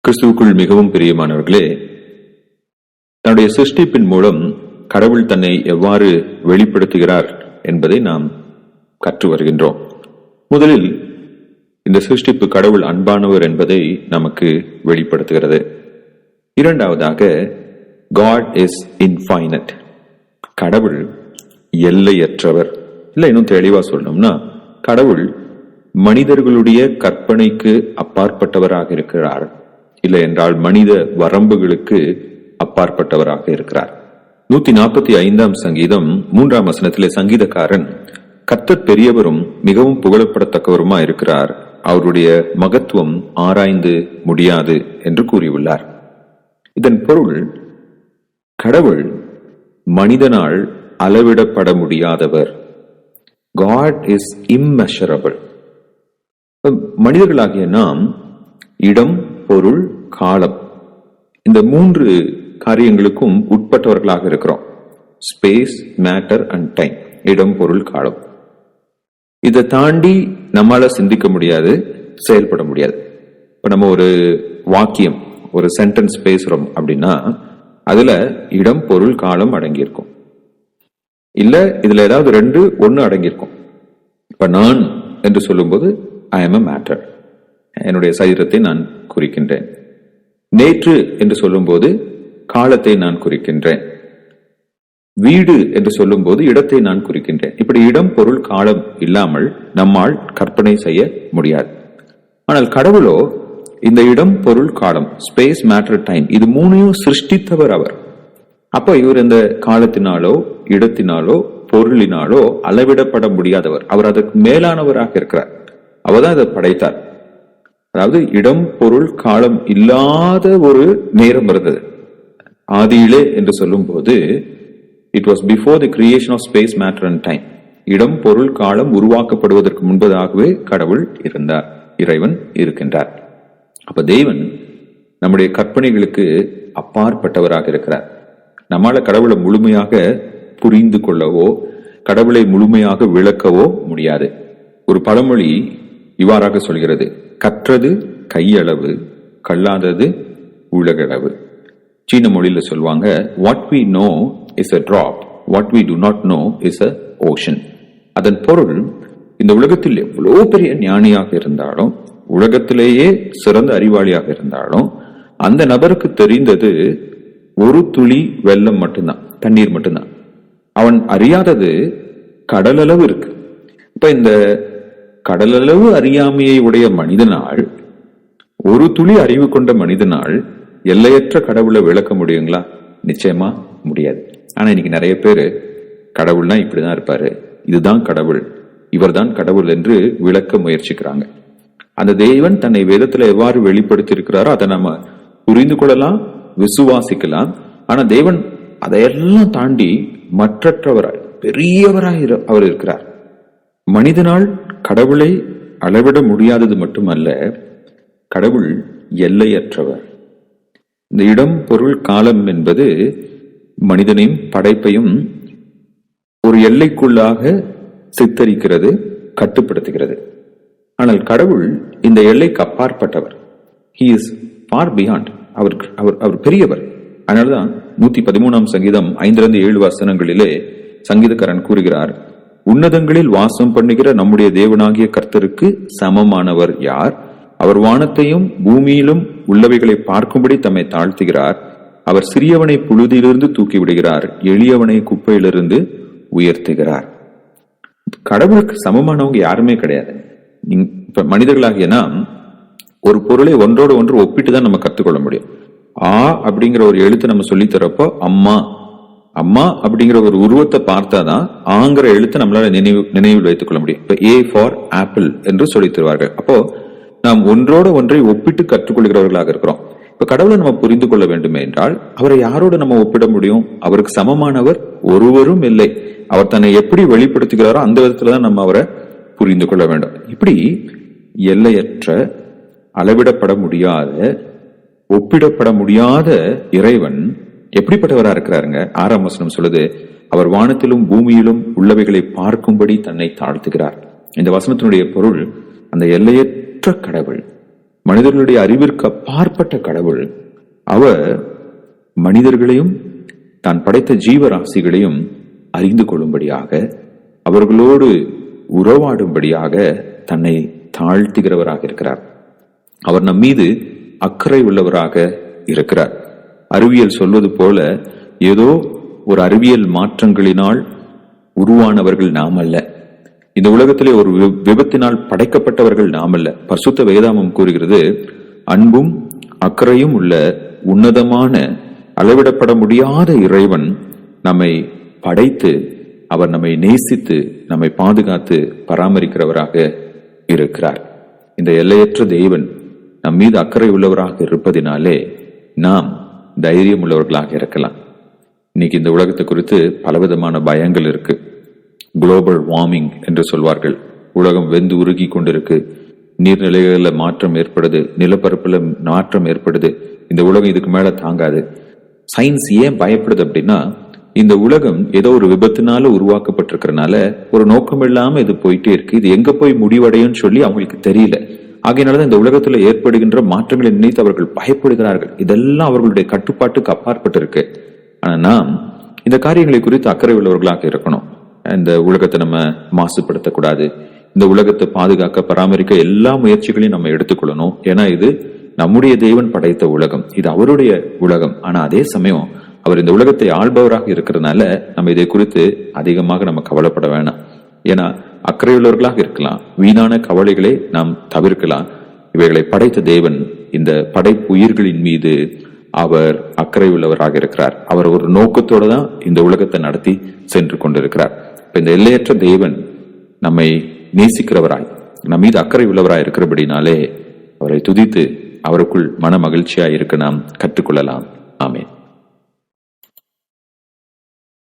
கிறிஸ்துவுக்குள் மிகவும் பிரியமானவர்களே, தன்னுடைய சிருஷ்டிப்பின் மூலம் கடவுள் தன்னை எவ்வாறு வெளிப்படுத்துகிறார் என்பதை நாம் கற்று வருகின்றோம். முதலில் இந்த சிருஷ்டிப்பு கடவுள் அன்பானவர் என்பதை நமக்கு வெளிப்படுத்துகிறது. இரண்டாவதாக, God is infinite. கடவுள் எல்லையற்றவர். இல்லை, இன்னும் தெளிவா சொல்லணும்னா, கடவுள் மனிதர்களுடைய கற்பனைக்கு அப்பாற்பட்டவராக இருக்கிறார். இல்லை என்றால் மனித வரம்புகளுக்கு அப்பாற்பட்டவராக இருக்கிறார். 145 சங்கீதம் 3 வசனத்திலே சங்கீதக்காரன், கர்த்தர் பெரியவரும் மிகவும் புகழப்படத்தக்கவருமா இருக்கிறார், அவருடைய மகத்துவம் ஆராய்ந்து முடியாது என்று கூறியுள்ளார். இதன் பொருள், கடவுள் மனிதனால் அளவிடப்பட முடியாதவர். God is immeasurable. மனிதர்களாகிய நாம் இடம், பொருள், காலம், இந்த 3 காரியங்களுக்கும் உட்பட்டவர்களாக இருக்கிறோம். Space, matter and time. இடம், பொருள், காலம். இதை தாண்டி நம்மால சிந்திக்க முடியாது, செயல்பட முடியாது. இப்ப நம்ம ஒரு வாக்கியம், ஒரு சென்டென்ஸ் பேசுறோம் அப்படின்னா அதுல இடம், பொருள், காலம் அடங்கியிருக்கும். இல்ல இதுல ஏதாவது 2, 1 அடங்கியிருக்கும். இப்ப நான் என்று சொல்லும்போது ஐ எம் a மேட்டர், என்னுடைய சரீரத்தை நான் குறிக்கின்றேன். நேற்று என்று சொல்லும்போது காலத்தை நான் குறிக்கின்றேன். வீடு என்று சொல்லும்போது இடத்தை நான் குறிக்கின்றேன். இப்படி இடம், பொருள், காலம் இல்லாமல் நம்மால் கற்பனை செய்ய முடியாது. ஆனால் கடவுளோ இந்த இடம், பொருள், காலம், ஸ்பேஸ், மேட்டர், டைம், இது 3ஐயும் சிருஷ்டித்தவர் அவர். அப்ப இவர் இந்த காலத்தினாலோ, இடத்தினாலோ, பொருளினாலோ அளவிடப்பட முடியாதவர். அவர் அதற்கு மேலானவராக இருக்கிறார். அவர்தான் அதை படைத்தார். அதாவது இடம், பொருள், காலம் இல்லாத ஒரு நேரம் இருந்தது. ஆதியிலே என்று சொல்லும் போது it was before the creation of space, matter and time. இடம், பொருள், காலம் உருவாக்கப்படுவதற்கு முன்பதாகவே கடவுள் இருந்தார், இறைவன் இருக்கின்றார். அப்ப தேவன் நம்முடைய கற்பனைகளுக்கு அப்பாற்பட்டவராக இருக்கிறார். நம்மால கடவுளை முழுமையாக புரிந்து கொள்ளவோ, கடவுளை முழுமையாக விளக்கவோ முடியாது. ஒரு பழமொழி இவ்வாறாக சொல்கிறது, கற்றது கையளவு, கல்லாதது உலகளவு. சீன மொழியில சொல்வாங்க, what we know is a drop, what we do not know is a ocean. அதன் பொருள், இந்த உலகத்தில் எவ்வளவு பெரிய ஞானியாக இருந்தாலும், உலகத்திலேயே சிறந்த அறிவாளியாக இருந்தாலும், அந்த நபருக்கு தெரிந்தது ஒரு துளி வெள்ளம் மட்டும்தான், தண்ணீர் மட்டும்தான். அவன் அறியாதது கடலளவு இருக்கு. இப்ப இந்த கடலளவு அறியாமையை உடைய மனிதனால், ஒரு துளி அறிவு கொண்ட மனிதனால் எல்லையற்ற கடவுளை விளக்க முடியுங்களா? நிச்சயமா முடியாது. ஆனா இன்னைக்கு நிறைய பேரு கடவுள்னா இப்படிதான் இருப்பாரு, இதுதான் கடவுள், இவர்தான் கடவுள் என்று விளக்க முயற்சிக்கிறாங்க. அந்த தேவன் தன்னை வேதத்துல எவ்வாறு வெளிப்படுத்தி இருக்கிறாரோ அதை நம்ம புரிந்து கொள்ளலாம், விசுவாசிக்கலாம். ஆனா தேவன் அதையெல்லாம் தாண்டி மற்றவராய், பெரியவராய் அவர் இருக்கிறார். மனிதனால் கடவுளை அளவிட முடியாதது மட்டுமல்ல, கடவுள் எல்லையற்றவர். இந்த இடம், பொருள், காலம் என்பது மனிதனையும் படைப்பையும் ஒரு எல்லைக்குள்ளாக சித்தரிக்கிறது, கட்டுப்படுத்துகிறது. ஆனால் கடவுள் இந்த எல்லைக்கு அப்பாற்பட்டவர். He is far beyond. அவர் பெரியவர். அதனாலதான் 113 சங்கீதம் 5-7 வசனங்களிலே சங்கீதக்காரன் கூறுகிறார், உன்னதங்களில் வாசம் பண்ணுகிற நம்முடைய தேவனாகிய கர்த்தருக்கு சமமானவர் யார்? அவர் வானத்தையும் பூமியிலும் உள்ளவைகளை பார்க்கும்படி தம்மை தாழ்த்துகிறார். அவர் சிறியவனை புழுதியிலிருந்து தூக்கி விடுகிறார், எளியவனை குப்பையிலிருந்து உயர்த்துகிறார். கடவுளுக்கு சமமானவங்க யாருமே கிடையாது. இப்ப மனிதர்களாகிய நாம் ஒரு பொருளை ஒன்றோடு ஒன்று ஒப்பிட்டு தான் நம்ம கத்துக்கொள்ள முடியும். ஆ அப்படிங்கிற ஒரு எழுத்து நம்ம சொல்லி தரப்போ அம்மா, அம்மா அப்படிங்கிற ஒரு உருவத்தை பார்த்தாதான் ஆங்கிற எழுத்தை நம்மளால நினைவில் வைத்துக் கொள்ள முடியும். இப்ப ஏ ஃபார் ஆப்பிள் என்று சொல்லி தருவார்கள். அப்போ நாம் ஒன்றோட ஒன்றை ஒப்பிட்டு கற்றுக்கொள்கிறவர்களாக இருக்கிறோம். இப்ப கடவுளை நம்ம புரிந்து கொள்ள வேண்டும் என்றால் அவரை யாரோடு நம்ம ஒப்பிட முடியும்? அவருக்கு சமமானவர் ஒருவரும் இல்லை. அவர் தன்னை எப்படி வெளிப்படுத்துகிறாரோ அந்த விதத்துலதான் நம்ம அவரை புரிந்து கொள்ள வேண்டும். இப்படி எல்லையற்ற, அளவிடப்பட முடியாத, ஒப்பிடப்பட முடியாத இறைவன் எப்படிப்பட்டவரா இருக்கிறாருங்க? 6 வசனம் சொல்லுது, அவர் வானத்திலும் பூமியிலும் உள்ளவைகளை பார்க்கும்படி தன்னை தாழ்த்துகிறார். இந்த வசனத்தினுடைய பொருள், அந்த எல்லையற்ற கடவுள் மனிதர்களுடைய அறிவிற்கு அப்பாற்பட்ட கடவுள். அவர் மனிதர்களையும் தான் படைத்த ஜீவராசிகளையும் அறிந்து கொள்ளும்படியாக, அவர்களோடு உறவாடும்படியாக தன்னை தாழ்த்துகிறவராக இருக்கிறார். அவர் நம் மீது அக்கறை உள்ளவராக இருக்கிறார். அறிவியல் சொல்வது போல ஏதோ ஒரு அறிவியல் மாற்றங்களினால் உருவானவர்கள் நாம் அல்ல. இந்த உலகத்திலே ஒரு விபத்தினால் படைக்கப்பட்டவர்கள் நாம் அல்ல. பரிசுத்த வேதாமம் கூறுகிறது, அன்பும் அக்கறையும் உள்ள உன்னதமான அளவிடப்பட முடியாத இறைவன் நம்மை படைத்து, அவர் நம்மை நேசித்து, நம்மை பாதுகாத்து பராமரிக்கிறவராக இருக்கிறார். இந்த எல்லையற்ற தேவன் நம் மீது அக்கறை உள்ளவராக இருப்பதினாலே நாம் தைரியம் உள்ளவர்களாக இருக்கலாம். இன்னைக்கு இந்த உலகத்தை குறித்து பலவிதமான பயங்கள் இருக்கு. குளோபல் வார்மிங் என்று சொல்வார்கள். உலகம் வெந்து உருகி கொண்டிருக்கு. நீர்நிலைகளில் மாற்றம் ஏற்படுது, நிலப்பரப்புல மாற்றம் ஏற்படுது. இந்த உலகம் இதுக்கு மேல தாங்காது. சயின்ஸ் ஏன் பயப்படுது அப்படின்னா, இந்த உலகம் ஏதோ ஒரு விபத்தினால உருவாக்கப்பட்டிருக்கிறதுனால ஒரு நோக்கம் இல்லாம இது போயிட்டே இருக்கு. இது எங்க போய் முடிவடையும் சொல்லி அவங்களுக்கு தெரியல. ஆகையினாலதான் இந்த உலகத்துல ஏற்படுகின்ற மாற்றங்களை நினைத்து அவர்கள் பயப்படுகிறார்கள். இதெல்லாம் அவர்களுடைய கட்டுப்பாட்டுக்கு அப்பாற்பட்டு இருக்கு. ஆனா நாம் இந்த காரியங்களை குறித்து அக்கறை உள்ளவர்களாக இருக்கணும். இந்த உலகத்தை நம்ம மாசுபடுத்தக்கூடாது. இந்த உலகத்தை பாதுகாக்க, பராமரிக்க எல்லா முயற்சிகளையும் நம்ம எடுத்துக்கொள்ளணும். ஏன்னா இது நம்முடைய தேவன் படைத்த உலகம், இது அவருடைய உலகம். ஆனா அதே சமயம் அவர் இந்த உலகத்தை ஆள்பவராக இருக்கிறதுனால நம்ம இதை குறித்து அதிகமாக நம்ம கவலைப்பட வேணாம். ஏன்னா அக்கறையுள்ளவர்களாக இருக்கலாம். வீணான கவலைகளை நாம் தவிர்க்கலாம். இவைகளை படைத்த தேவன் இந்த படைப்பு உயிர்களின் மீது அவர் அக்கறை உள்ளவராக இருக்கிறார். அவர் ஒரு நோக்கத்தோடு தான் இந்த உலகத்தை நடத்தி சென்று கொண்டிருக்கிறார். இந்த எல்லையற்ற தேவன் நம்மை நேசிக்கிறவராய், நம் மீது அக்கறை உள்ளவராய் இருக்கிறபடினாலே அவரை துதித்து அவருக்குள் மன மகிழ்ச்சியாய் இருக்க நாம் கற்றுக்கொள்ளலாம். ஆமென்.